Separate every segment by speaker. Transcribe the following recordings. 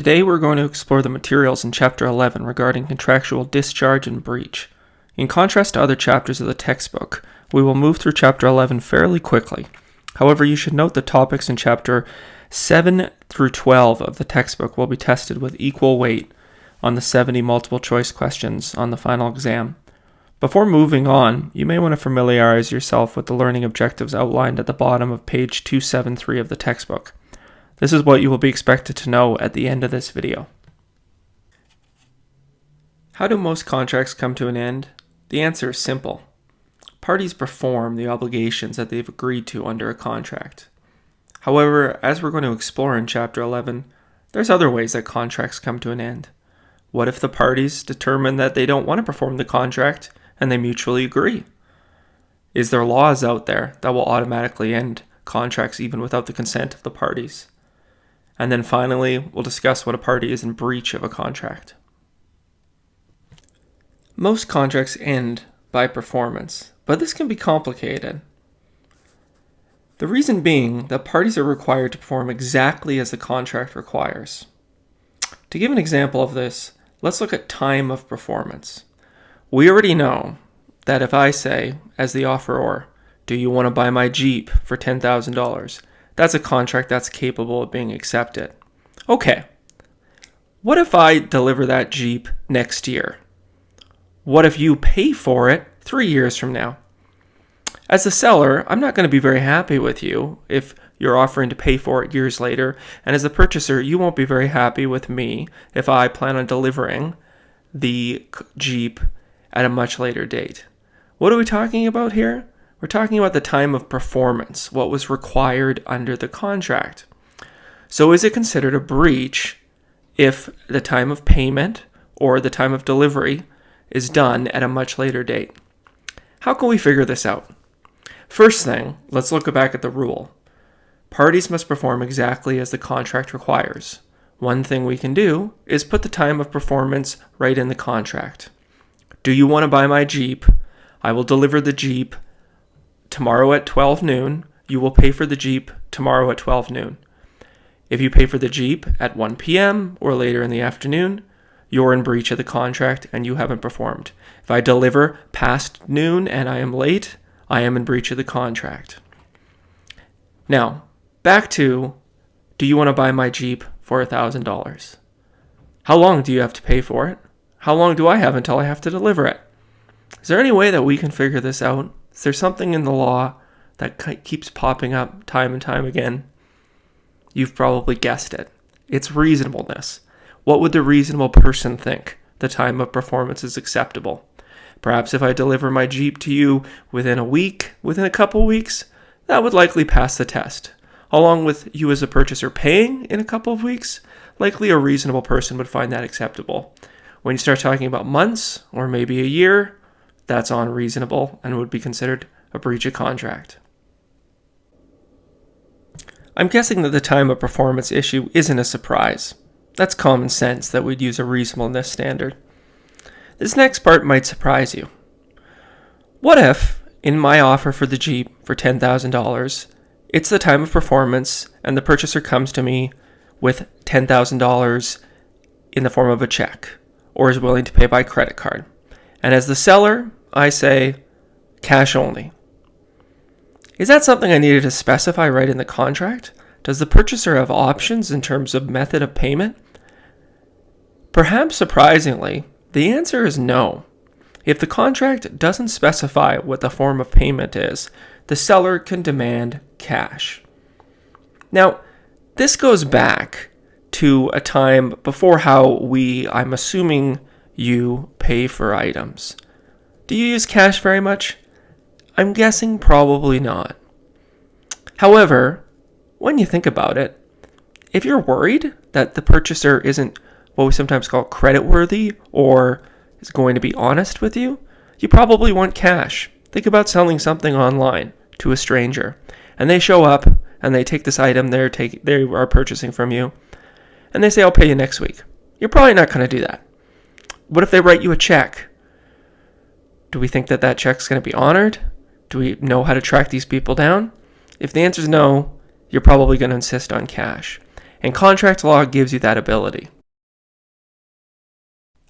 Speaker 1: Today we're going to explore the materials in Chapter 11 regarding contractual discharge and breach. In contrast to other chapters of the textbook, we will move through Chapter 11 fairly quickly. However, you should note the topics in Chapter 7 through 12 of the textbook will be tested with equal weight on the 70 multiple choice questions on the final exam. Before moving on, you may want to familiarize yourself with the learning objectives outlined at the bottom of page 273 of the textbook. This is what you will be expected to know at the end of this video. How do most contracts come to an end? The answer is simple. Parties perform the obligations that they've agreed to under a contract. However, as we're going to explore in Chapter 11, there's other ways that contracts come to an end. What if the parties determine that they don't want to perform the contract and they mutually agree? Is there laws out there that will automatically end contracts even without the consent of the parties? And then finally, we'll discuss when a party is in breach of a contract. Most contracts end by performance, but this can be complicated. The reason being that parties are required to perform exactly as the contract requires. To give an example of this, let's look at time of performance. We already know that if I say, as the offeror, "Do you want to buy my Jeep for $10,000? That's a contract that's capable of being accepted. Okay, what if I deliver that Jeep next year? What if you pay for it 3 years from now? As a seller, I'm not going to be very happy with you if you're offering to pay for it years later, and as a purchaser, you won't be very happy with me if I plan on delivering the Jeep at a much later date." What are we talking about here? We're talking about the time of performance, what was required under the contract. So is it considered a breach if the time of payment or the time of delivery is done at a much later date? How can we figure this out? First thing, let's look back at the rule. Parties must perform exactly as the contract requires. One thing we can do is put the time of performance right in the contract. Do you want to buy my Jeep? I will deliver the Jeep tomorrow at 12 noon. You will pay for the Jeep tomorrow at 12 noon. If you pay for the Jeep at 1 p.m. or later in the afternoon, you're in breach of the contract and you haven't performed. If I deliver past noon and I am late, I am in breach of the contract. Now, back to, do you want to buy my Jeep for $1,000? How long do you have to pay for it? How long do I have until I have to deliver it? Is there any way that we can figure this out? Is there something in the law that keeps popping up time and time again? You've probably guessed it. It's reasonableness. What would the reasonable person think the time of performance is acceptable? Perhaps if I deliver my Jeep to you within a week, within a couple weeks, that would likely pass the test. Along with you as a purchaser paying in a couple of weeks, likely a reasonable person would find that acceptable. When you start talking about months or maybe a year, that's unreasonable and would be considered a breach of contract. I'm guessing that the time of performance issue isn't a surprise. That's common sense that we'd use a reasonableness standard. This next part might surprise you. What if, in my offer for the Jeep for $10,000, it's the time of performance and the purchaser comes to me with $10,000 in the form of a check or is willing to pay by credit card? And as the seller, I say, cash only. Is that something I needed to specify right in the contract? Does the purchaser have options in terms of method of payment? Perhaps surprisingly, the answer is no. If the contract doesn't specify what the form of payment is, the seller can demand cash. Now, this goes back to a time before how I'm assuming you pay for items. Do you use cash very much? I'm guessing probably not. However, when you think about it, if you're worried that the purchaser isn't what we sometimes call creditworthy or is going to be honest with you, you probably want cash. Think about selling something online to a stranger, and they show up and they take this item they are purchasing from you, and they say, "I'll pay you next week." You're probably not going to do that. What if they write you a check? Do we think that check's going to be honored? Do we know how to track these people down? If the answer is no, you're probably going to insist on cash. And contract law gives you that ability.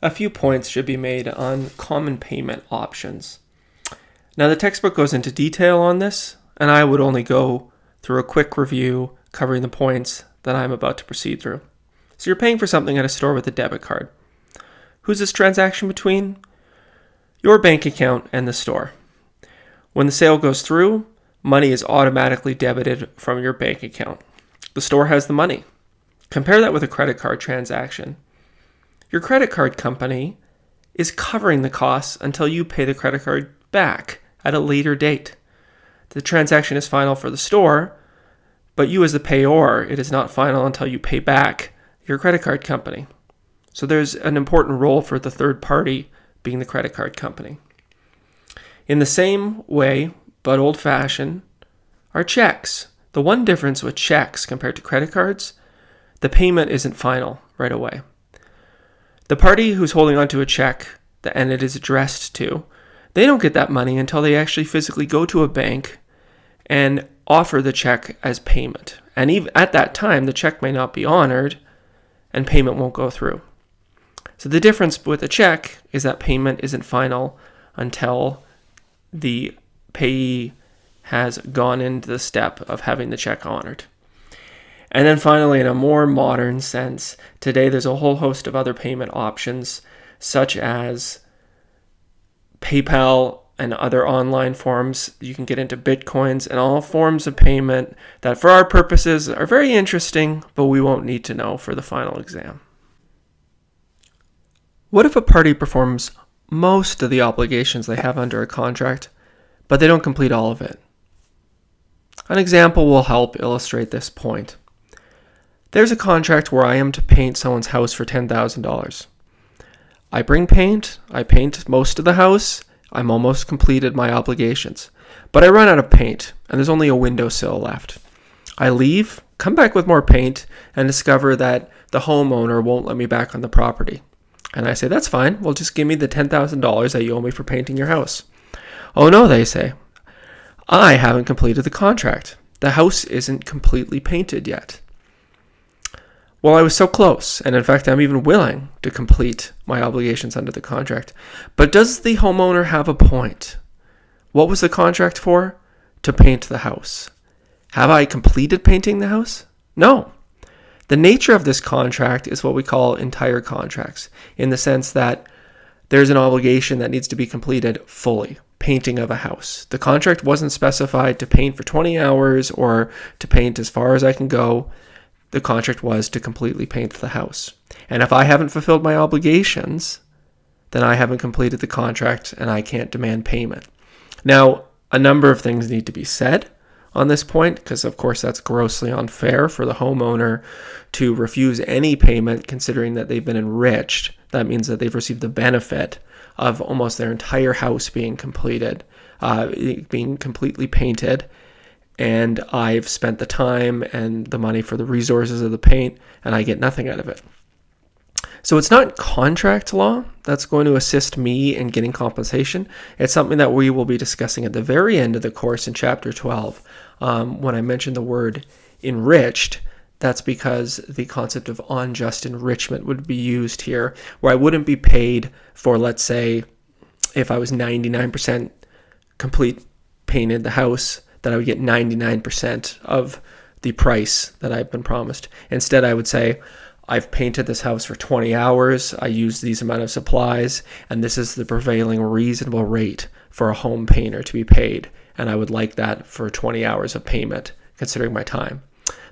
Speaker 1: A few points should be made on common payment options. Now, the textbook goes into detail on this, and I would only go through a quick review covering the points that I'm about to proceed through. So you're paying for something at a store with a debit card. Who's this transaction between? Your bank account and the store. When the sale goes through, money is automatically debited from your bank account. The store has the money. Compare that with a credit card transaction. Your credit card company is covering the costs until you pay the credit card back at a later date. The transaction is final for the store, but you as the payor, it is not final until you pay back your credit card company. So there's an important role for the third party being the credit card company. In the same way, but old-fashioned, are checks. The one difference with checks compared to credit cards, the payment isn't final right away. The party who's holding onto a check and it is addressed to, they don't get that money until they actually physically go to a bank and offer the check as payment. And even at that time, the check may not be honored and payment won't go through. So the difference with a check is that payment isn't final until the payee has gone into the step of having the check honored. And then finally, in a more modern sense, today there's a whole host of other payment options, such as PayPal and other online forms. You can get into Bitcoins and all forms of payment that for our purposes are very interesting, but we won't need to know for the final exam. What if a party performs most of the obligations they have under a contract, but they don't complete all of it? An example will help illustrate this point. There's a contract where I am to paint someone's house for $10,000. I bring paint, I paint most of the house, I'm almost completed my obligations. But I run out of paint, and there's only a windowsill left. I leave, come back with more paint, and discover that the homeowner won't let me back on the property. And I say, that's fine, well just give me the $10,000 that you owe me for painting your house. Oh no, they say. I haven't completed the contract. The house isn't completely painted yet. Well, I was so close, and in fact, I'm even willing to complete my obligations under the contract. But does the homeowner have a point? What was the contract for? To paint the house. Have I completed painting the house? No. The nature of this contract is what we call entire contracts, in the sense that there's an obligation that needs to be completed fully, painting of a house. The contract wasn't specified to paint for 20 hours or to paint as far as I can go. The contract was to completely paint the house. And if I haven't fulfilled my obligations, then I haven't completed the contract and I can't demand payment. Now, a number of things need to be said on this point, because of course that's grossly unfair for the homeowner to refuse any payment considering that they've been enriched. That means that they've received the benefit of almost their entire house being completed, being completely painted. And I've spent the time and the money for the resources of the paint, and I get nothing out of it. So it's not contract law that's going to assist me in getting compensation. It's something that we will be discussing at the very end of the course in Chapter 12. When I mentioned the word enriched, that's because the concept of unjust enrichment would be used here, where I wouldn't be paid for, let's say, if I was 99% complete painted the house, that I would get 99% of the price that I've been promised. Instead, I would say, I've painted this house for 20 hours, I used these amount of supplies, and this is the prevailing reasonable rate for a home painter to be paid, and I would like that for 20 hours of payment, considering my time.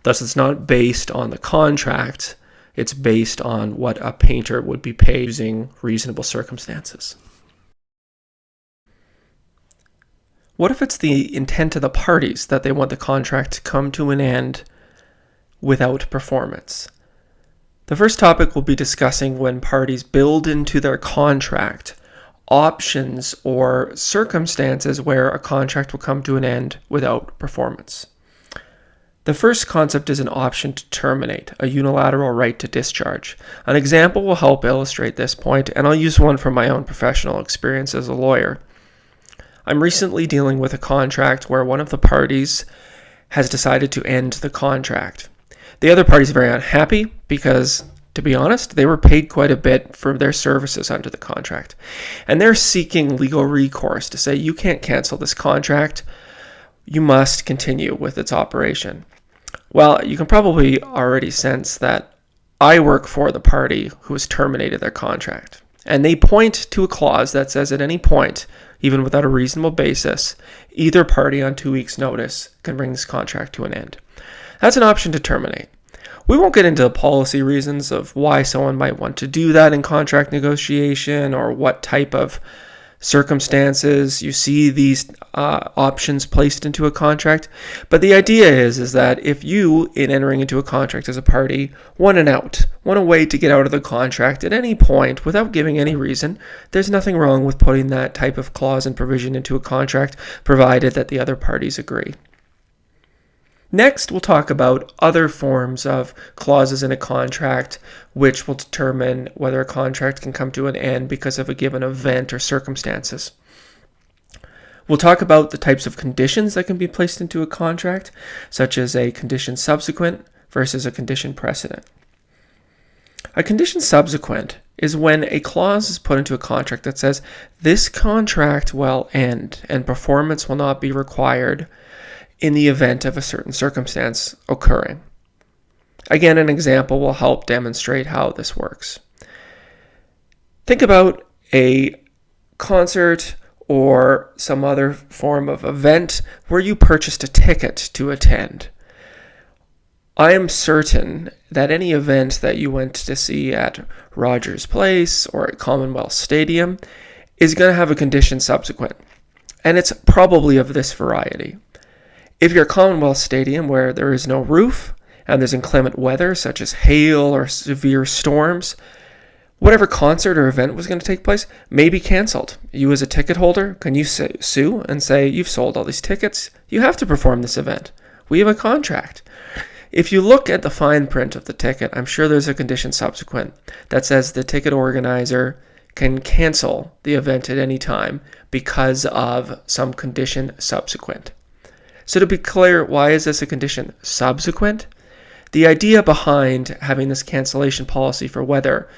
Speaker 1: Thus, it's not based on the contract, it's based on what a painter would be paid using reasonable circumstances. What if it's the intent of the parties that they want the contract to come to an end without performance? The first topic we'll be discussing when parties build into their contract options or circumstances where a contract will come to an end without performance. The first concept is an option to terminate, a unilateral right to discharge. An example will help illustrate this point, and I'll use one from my own professional experience as a lawyer. I'm recently dealing with a contract where one of the parties has decided to end the contract. The other party is very unhappy because, to be honest, they were paid quite a bit for their services under the contract. And they're seeking legal recourse to say, you can't cancel this contract. You must continue with its operation. Well, you can probably already sense that I work for the party who has terminated their contract. And they point to a clause that says at any point, even without a reasonable basis, either party on 2 weeks' notice can bring this contract to an end. That's an option to terminate. We won't get into the policy reasons of why someone might want to do that in contract negotiation or what type of circumstances you see these options placed into a contract. But the idea is that if you, in entering into a contract as a party, want an out, want a way to get out of the contract at any point without giving any reason, there's nothing wrong with putting that type of clause and provision into a contract, provided that the other parties agree. Next, we'll talk about other forms of clauses in a contract which will determine whether a contract can come to an end because of a given event or circumstances. We'll talk about the types of conditions that can be placed into a contract, such as a condition subsequent versus a condition precedent. A condition subsequent is when a clause is put into a contract that says this contract will end and performance will not be required in the event of a certain circumstance occurring. Again, an example will help demonstrate how this works. Think about a concert or some other form of event where you purchased a ticket to attend. I am certain that any event that you went to see at Rogers Place or at Commonwealth Stadium is going to have a condition subsequent, and it's probably of this variety. If you're at Commonwealth Stadium where there is no roof and there's inclement weather such as hail or severe storms, whatever concert or event was going to take place may be canceled. You as a ticket holder, can you sue and say, you've sold all these tickets, you have to perform this event. We have a contract. If you look at the fine print of the ticket, I'm sure there's a condition subsequent that says the ticket organizer can cancel the event at any time because of some condition subsequent. So to be clear, why is this a condition subsequent? The idea behind having this cancellation policy for weather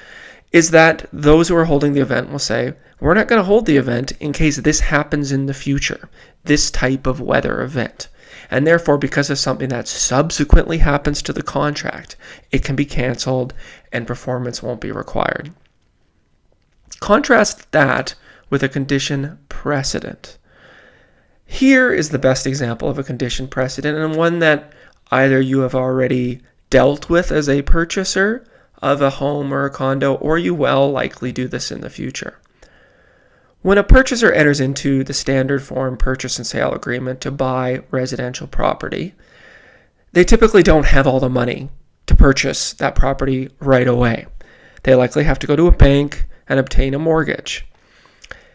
Speaker 1: is that those who are holding the event will say, we're not going to hold the event in case this happens in the future, this type of weather event. And therefore, because of something that subsequently happens to the contract, it can be canceled and performance won't be required. Contrast that with a condition precedent. Here is the best example of a condition precedent, and one that either you have already dealt with as a purchaser of a home or a condo, or you will likely do this in the future. When a purchaser enters into the standard form purchase and sale agreement to buy residential property, they typically don't have all the money to purchase that property right away. They likely have to go to a bank and obtain a mortgage.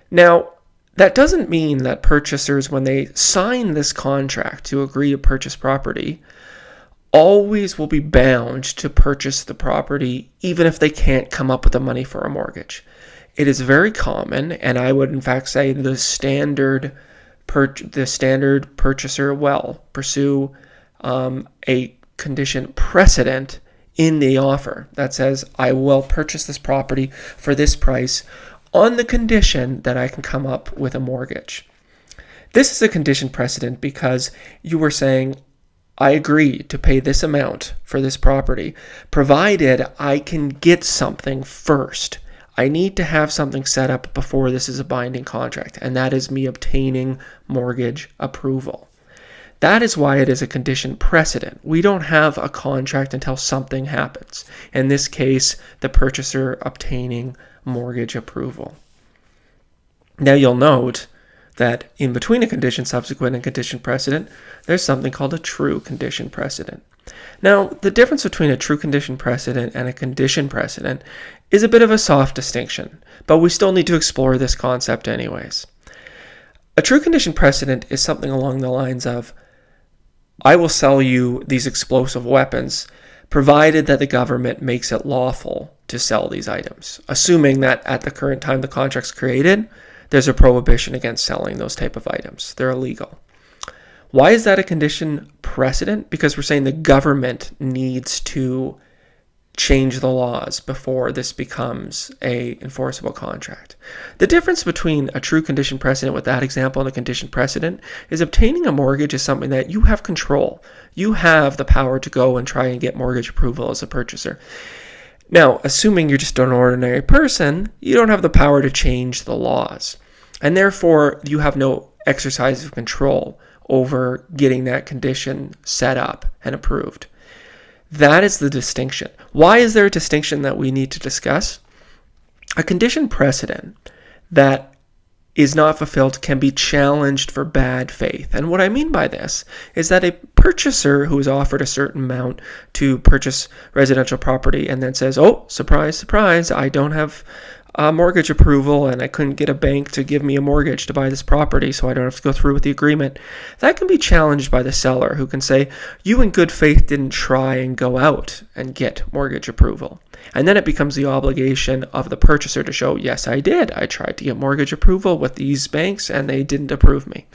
Speaker 1: Now, that doesn't mean that purchasers, when they sign this contract to agree to purchase property, always will be bound to purchase the property even if they can't come up with the money for a mortgage. It is very common, and I would in fact say the standard purchaser will pursue a condition precedent in the offer that says, I will purchase this property for this price on the condition that I can come up with a mortgage. This is a condition precedent because you were saying, I agree to pay this amount for this property, provided I can get something first. I need to have something set up before this is a binding contract, and that is me obtaining mortgage approval. That is why it is a condition precedent. We don't have a contract until something happens. In this case, the purchaser obtaining mortgage approval. Now you'll note that in between a condition subsequent and condition precedent, there's something called a true condition precedent. Now, the difference between a true condition precedent and a condition precedent is a bit of a soft distinction, but we still need to explore this concept anyways. A true condition precedent is something along the lines of, I will sell you these explosive weapons provided that the government makes it lawful to sell these items, assuming that at the current time the contract's created, there's a prohibition against selling those type of items. They're illegal. Why is that a condition precedent because we're saying the government needs to change the laws before this becomes a enforceable contract. The difference between a true condition precedent with that example and a condition precedent is obtaining a mortgage is something that you have control. You have the power to go and try and get mortgage approval as a purchaser. Now, assuming you're just an ordinary person, you don't have the power to change the laws. And therefore, you have no exercise of control over getting that condition set up and approved. That is the distinction. Why is there a distinction that we need to discuss? A condition precedent that is not fulfilled can be challenged for bad faith. And what I mean by this is that a purchaser who is offered a certain amount to purchase residential property and then says, oh, surprise, surprise, I don't have mortgage approval and I couldn't get a bank to give me a mortgage to buy this property, so I don't have to go through with the agreement. That can be challenged by the seller, who can say, you in good faith didn't try and go out and get mortgage approval. And then it becomes the obligation of the purchaser to show, yes, I did. I tried to get mortgage approval with these banks and they didn't approve me.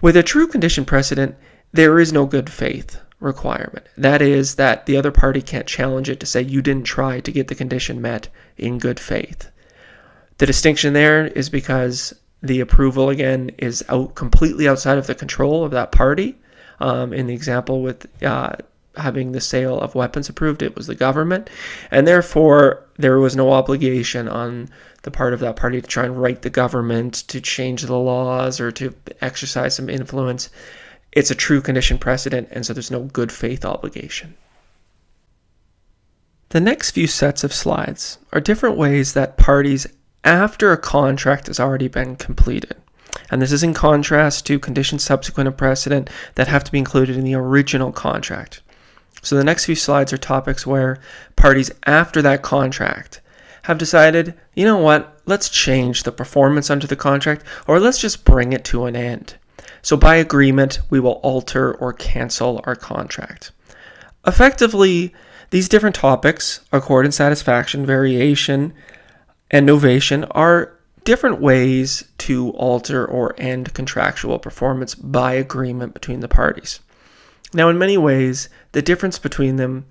Speaker 1: With a true condition precedent, there is no good faith requirement. That is that the other party can't challenge it to say you didn't try to get the condition met in good faith. The distinction there is because the approval, again, is completely outside of the control of that party. In the example with having the sale of weapons approved, it was the government. And therefore, there was no obligation on the part of that party to try and write the government to change the laws or to exercise some influence. It's a true condition precedent, and so there's no good faith obligation. The next few sets of slides are different ways that parties after a contract has already been completed. And this is in contrast to conditions subsequent to precedent that have to be included in the original contract. So the next few slides are topics where parties after that contract have decided, you know what, let's change the performance under the contract, or let's just bring it to an end. So by agreement, we will alter or cancel our contract. Effectively, these different topics, accord and satisfaction, variation, and novation, are different ways to alter or end contractual performance by agreement between the parties. Now, in many ways, the difference between them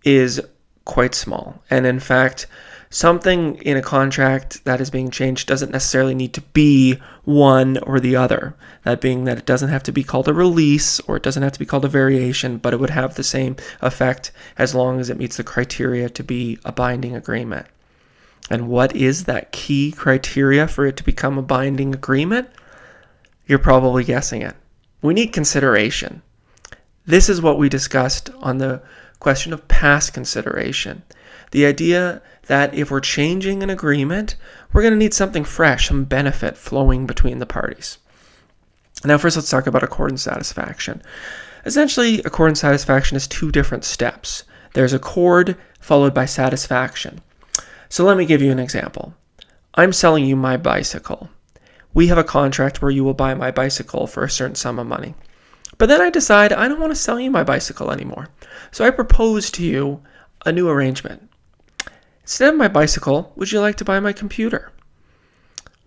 Speaker 1: is quite small. And in fact, something in a contract that is being changed doesn't necessarily need to be one or the other. That being that it doesn't have to be called a release or it doesn't have to be called a variation, but it would have the same effect as long as it meets the criteria to be a binding agreement. And what is that key criteria for it to become a binding agreement? You're probably guessing it. We need consideration. This is what we discussed on the question of past consideration. The idea that if we're changing an agreement, we're going to need something fresh, some benefit flowing between the parties. Now, first, let's talk about accord and satisfaction. Essentially, accord and satisfaction is two different steps. There's accord followed by satisfaction. So let me give you an example. I'm selling you my bicycle. We have a contract where you will buy my bicycle for a certain sum of money. But then I decide I don't want to sell you my bicycle anymore. So I propose to you a new arrangement. Instead of my bicycle, would you like to buy my computer?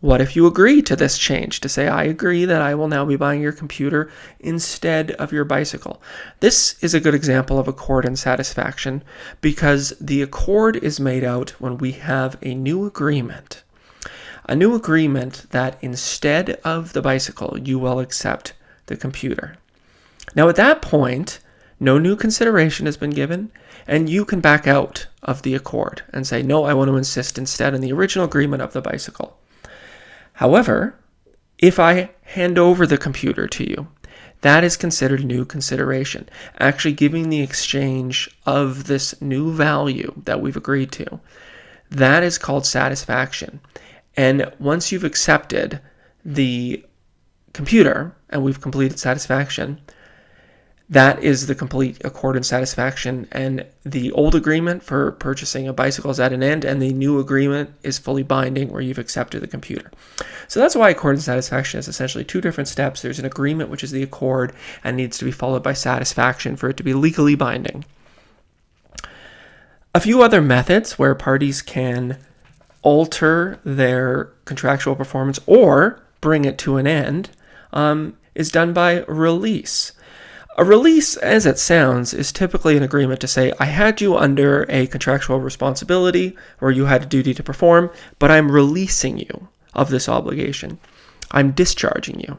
Speaker 1: What if you agree to this change, to say, I agree that I will now be buying your computer instead of your bicycle? This is a good example of accord and satisfaction because the accord is made out when we have a new agreement. A new agreement that instead of the bicycle, you will accept the computer. Now at that point, no new consideration has been given, and you can back out of the accord and say, no, I want to insist instead on the original agreement of the bicycle. However, if I hand over the computer to you, that is considered new consideration, actually giving the exchange of this new value that we've agreed to. That is called satisfaction. And once you've accepted the computer and we've completed satisfaction, that is the complete accord and satisfaction, and the old agreement for purchasing a bicycle is at an end, and the new agreement is fully binding where you've accepted the computer. So that's why accord and satisfaction is essentially two different steps. There's an agreement, which is the accord, and needs to be followed by satisfaction for it to be legally binding. A few other methods where parties can alter their contractual performance or bring it to an end is done by release. A release, as it sounds, is typically an agreement to say, I had you under a contractual responsibility where you had a duty to perform, but I'm releasing you of this obligation. I'm discharging you.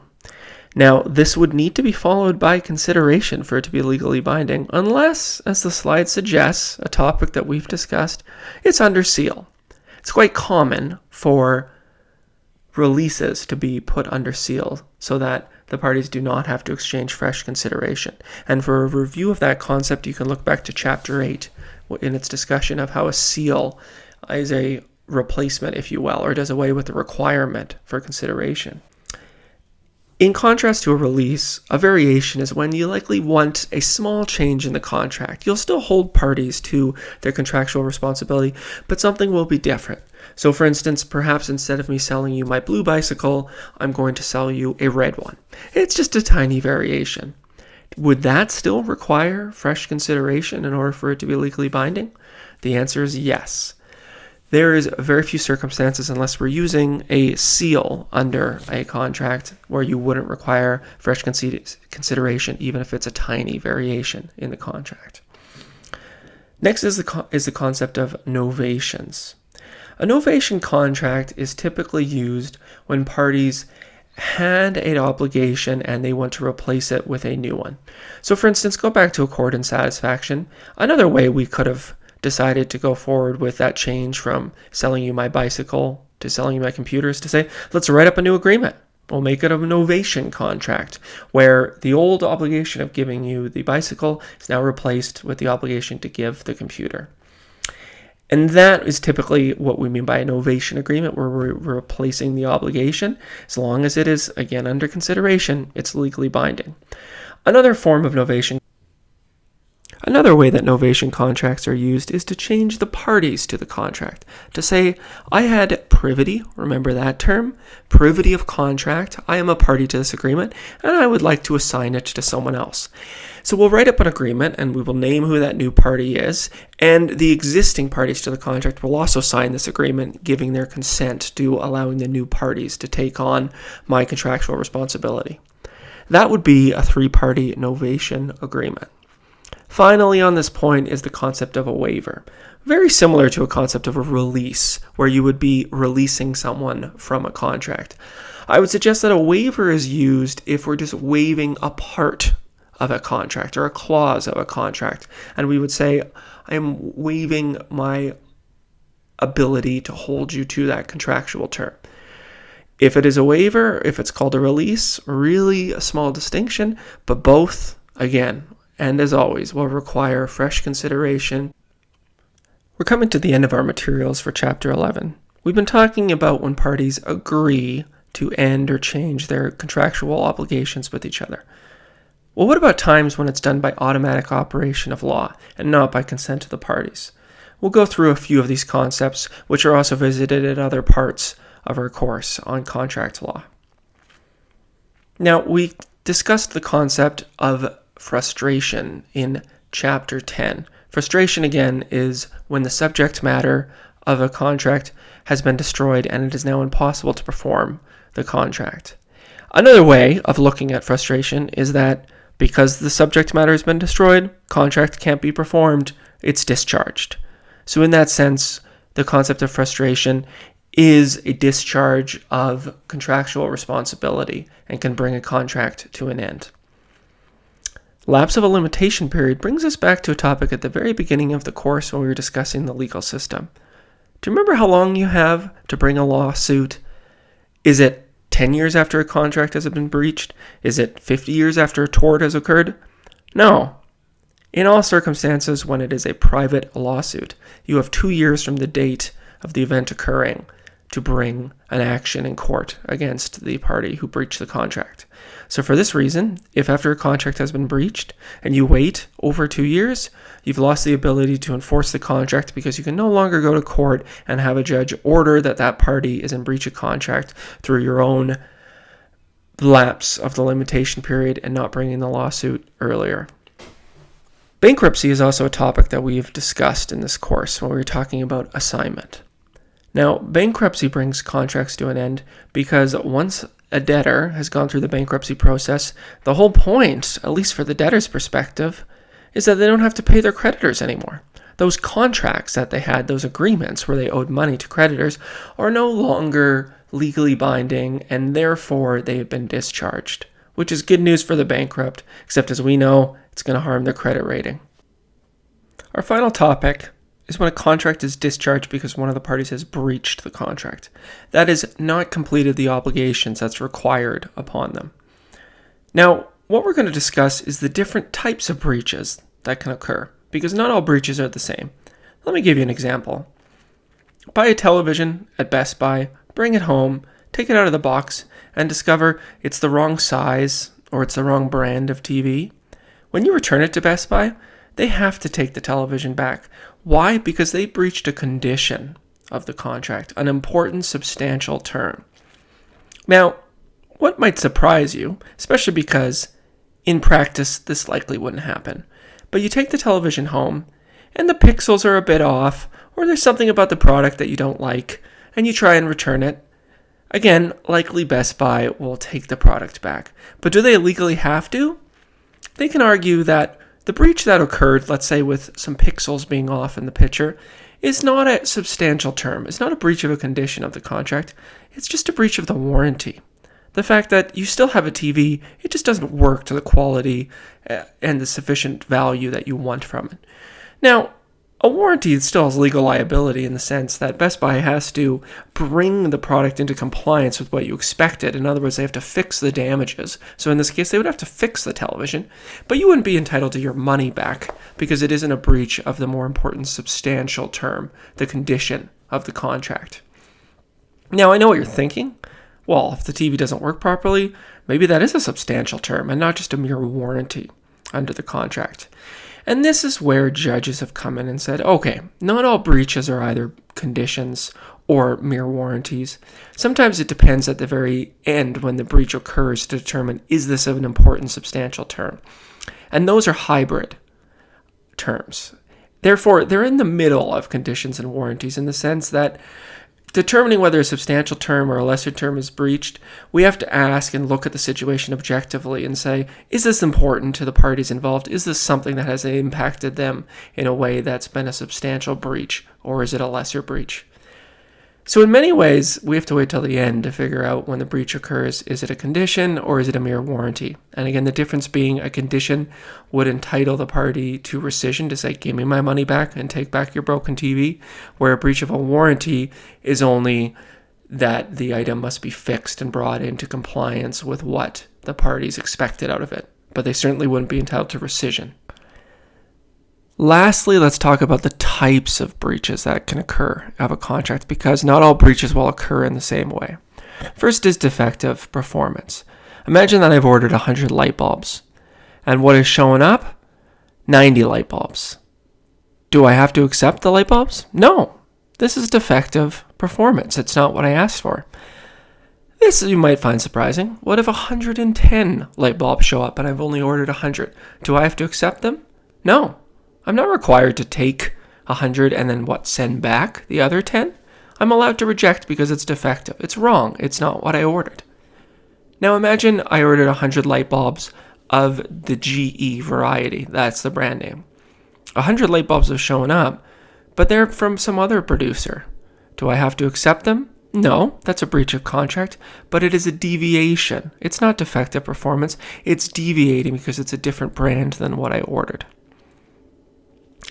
Speaker 1: Now, this would need to be followed by consideration for it to be legally binding, unless, as the slide suggests, a topic that we've discussed, it's under seal. It's quite common for releases to be put under seal so that the parties do not have to exchange fresh consideration. And for a review of that concept, you can look back to Chapter 8 in its discussion of how a seal is a replacement, if you will, or does away with the requirement for consideration. In contrast to a release, a variation is when you likely want a small change in the contract. You'll still hold parties to their contractual responsibility, but something will be different. So for instance, perhaps instead of me selling you my blue bicycle, I'm going to sell you a red one. It's just a tiny variation. Would that still require fresh consideration in order for it to be legally binding? The answer is yes. There is very few circumstances, unless we're using a seal under a contract, where you wouldn't require fresh consideration, even if it's a tiny variation in the contract. Next is the concept of novations. A novation contract is typically used when parties had an obligation and they want to replace it with a new one. So for instance, go back to accord and satisfaction. Another way we could have decided to go forward with that change from selling you my bicycle to selling you my computers to say, let's write up a new agreement. We'll make it a novation contract where the old obligation of giving you the bicycle is now replaced with the obligation to give the computer. And that is typically what we mean by a novation agreement, where we're replacing the obligation. As long as it is, again, under consideration, it's legally binding. Another way that novation contracts are used is to change the parties to the contract. To say, I had privity, remember that term? Privity of contract. I am a party to this agreement, and I would like to assign it to someone else. So we'll write up an agreement, and we will name who that new party is, and the existing parties to the contract will also sign this agreement, giving their consent to allowing the new parties to take on my contractual responsibility. That would be a three-party novation agreement. Finally, on this point is the concept of a waiver. Very similar to a concept of a release, where you would be releasing someone from a contract. I would suggest that a waiver is used if we're just waiving a part of a contract or a clause of a contract. And we would say, I am waiving my ability to hold you to that contractual term. If it is a waiver, if it's called a release, really a small distinction, but both, again, and as always, will require fresh consideration. We're coming to the end of our materials for Chapter 11. We've been talking about when parties agree to end or change their contractual obligations with each other. Well, what about times when it's done by automatic operation of law and not by consent of the parties? We'll go through a few of these concepts, which are also visited at other parts of our course on contract law. Now, we discussed the concept of frustration in Chapter 10. Frustration, again, is when the subject matter of a contract has been destroyed and it is now impossible to perform the contract. Another way of looking at frustration is that because the subject matter has been destroyed, contract can't be performed, it's discharged. So in that sense, the concept of frustration is a discharge of contractual responsibility and can bring a contract to an end. Lapse of a limitation period brings us back to a topic at the very beginning of the course when we were discussing the legal system. Do you remember how long you have to bring a lawsuit? Is it 10 years after a contract has been breached? Is it 50 years after a tort has occurred? No. In all circumstances, when it is a private lawsuit, you have 2 years from the date of the event occurring to bring an action in court against the party who breached the contract. So for this reason, if after a contract has been breached and you wait over 2 years, you've lost the ability to enforce the contract because you can no longer go to court and have a judge order that that party is in breach of contract through your own lapse of the limitation period and not bringing the lawsuit earlier. Bankruptcy is also a topic that we've discussed in this course when we were talking about assignment. Now, bankruptcy brings contracts to an end because once a debtor has gone through the bankruptcy process, the whole point, at least for the debtor's perspective, is that they don't have to pay their creditors anymore. Those contracts that they had, those agreements where they owed money to creditors, are no longer legally binding, and therefore they have been discharged, which is good news for the bankrupt, except as we know, it's going to harm their credit rating. Our final topic is when a contract is discharged because one of the parties has breached the contract. That is, not completed the obligations that's required upon them. Now, what we're going to discuss is the different types of breaches that can occur, because not all breaches are the same. Let me give you an example. Buy a television at Best Buy, bring it home, take it out of the box, and discover it's the wrong size or it's the wrong brand of TV. When you return it to Best Buy, they have to take the television back. Why? Because they breached a condition of the contract, an important substantial term. Now, what might surprise you, especially because in practice this likely wouldn't happen, but you take the television home and the pixels are a bit off, or there's something about the product that you don't like, and you try and return it. Again, likely Best Buy will take the product back. But do they legally have to? They can argue that the breach that occurred, let's say with some pixels being off in the picture, is not a substantial term. It's not a breach of a condition of the contract. It's just a breach of the warranty. The fact that you still have a TV, it just doesn't work to the quality and the sufficient value that you want from it. Now, a warranty still has legal liability in the sense that Best Buy has to bring the product into compliance with what you expected. In other words, they have to fix the damages. So in this case, they would have to fix the television, but you wouldn't be entitled to your money back because it isn't a breach of the more important substantial term, the condition of the contract. Now, I know what you're thinking. Well, if the TV doesn't work properly, maybe that is a substantial term and not just a mere warranty under the contract. And this is where judges have come in and said, okay, not all breaches are either conditions or mere warranties. Sometimes it depends at the very end when the breach occurs to determine, is this of an important substantial term? And those are hybrid terms. Therefore, they're in the middle of conditions and warranties in the sense that determining whether a substantial term or a lesser term is breached, we have to ask and look at the situation objectively and say, is this important to the parties involved? Is this something that has impacted them in a way that's been a substantial breach, or is it a lesser breach? So in many ways, we have to wait till the end to figure out when the breach occurs. Is it a condition or is it a mere warranty? And again, the difference being a condition would entitle the party to rescission to say, give me my money back and take back your broken TV, where a breach of a warranty is only that the item must be fixed and brought into compliance with what the parties expected out of it. But they certainly wouldn't be entitled to rescission. Lastly, let's talk about the types of breaches that can occur of a contract, because not all breaches will occur in the same way. First is defective performance. Imagine that I've ordered 100 light bulbs, and what is showing up? 90 light bulbs. Do I have to accept the light bulbs? No. This is defective performance. It's not what I asked for. This you might find surprising. What if 110 light bulbs show up and I've only ordered 100? Do I have to accept them? No. I'm not required to take 100 and then send back the other 10. I'm allowed to reject because it's defective. It's wrong. It's not what I ordered. Now imagine I ordered 100 light bulbs of the GE variety. That's the brand name. 100 light bulbs have shown up, but they're from some other producer. Do I have to accept them? No, that's a breach of contract, but it is a deviation. It's not defective performance. It's deviating because it's a different brand than what I ordered.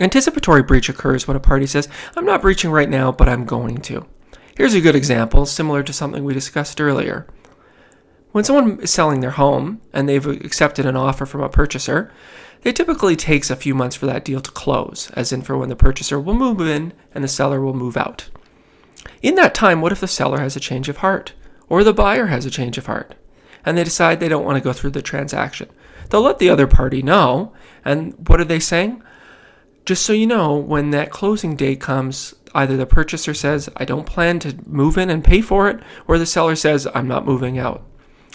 Speaker 1: Anticipatory breach occurs when a party says, I'm not breaching right now, but I'm going to. Here's a good example, similar to something we discussed earlier. When someone is selling their home and they've accepted an offer from a purchaser, it typically takes a few months for that deal to close, as in for when the purchaser will move in and the seller will move out. In that time, what if the seller has a change of heart, or the buyer has a change of heart, and they decide they don't want to go through the transaction? They'll let the other party know, and what are they saying? Just so you know, when that closing date comes, either the purchaser says, I don't plan to move in and pay for it, or the seller says, I'm not moving out.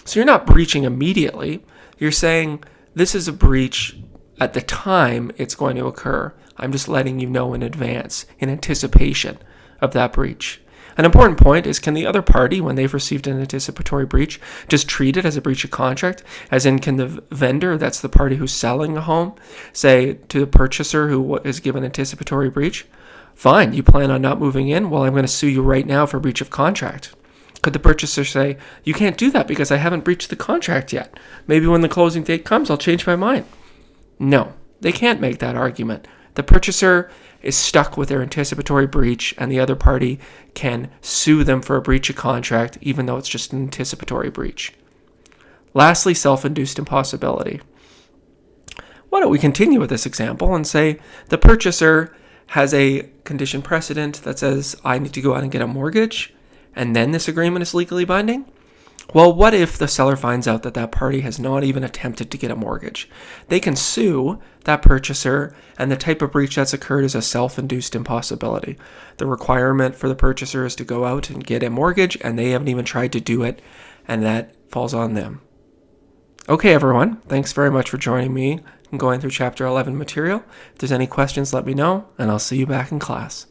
Speaker 1: So you're not breaching immediately. You're saying, this is a breach at the time it's going to occur. I'm just letting you know in advance, in anticipation of that breach. An important point is, can the other party, when they've received an anticipatory breach, just treat it as a breach of contract? As in, can the vendor, that's the party who's selling a home, say to the purchaser who is given anticipatory breach, fine, you plan on not moving in? Well, I'm going to sue you right now for breach of contract. Could the purchaser say, you can't do that because I haven't breached the contract yet. Maybe when the closing date comes, I'll change my mind. No, they can't make that argument. The purchaser is stuck with their anticipatory breach, and the other party can sue them for a breach of contract, even though it's just an anticipatory breach. Lastly, self-induced impossibility. Why don't we continue with this example and say the purchaser has a condition precedent that says, I need to go out and get a mortgage, and then this agreement is legally binding? Well, what if the seller finds out that that party has not even attempted to get a mortgage? They can sue that purchaser, and the type of breach that's occurred is a self-induced impossibility. The requirement for the purchaser is to go out and get a mortgage, and they haven't even tried to do it, and that falls on them. Okay, everyone, thanks very much for joining me and going through Chapter 11 material. If there's any questions, let me know, and I'll see you back in class.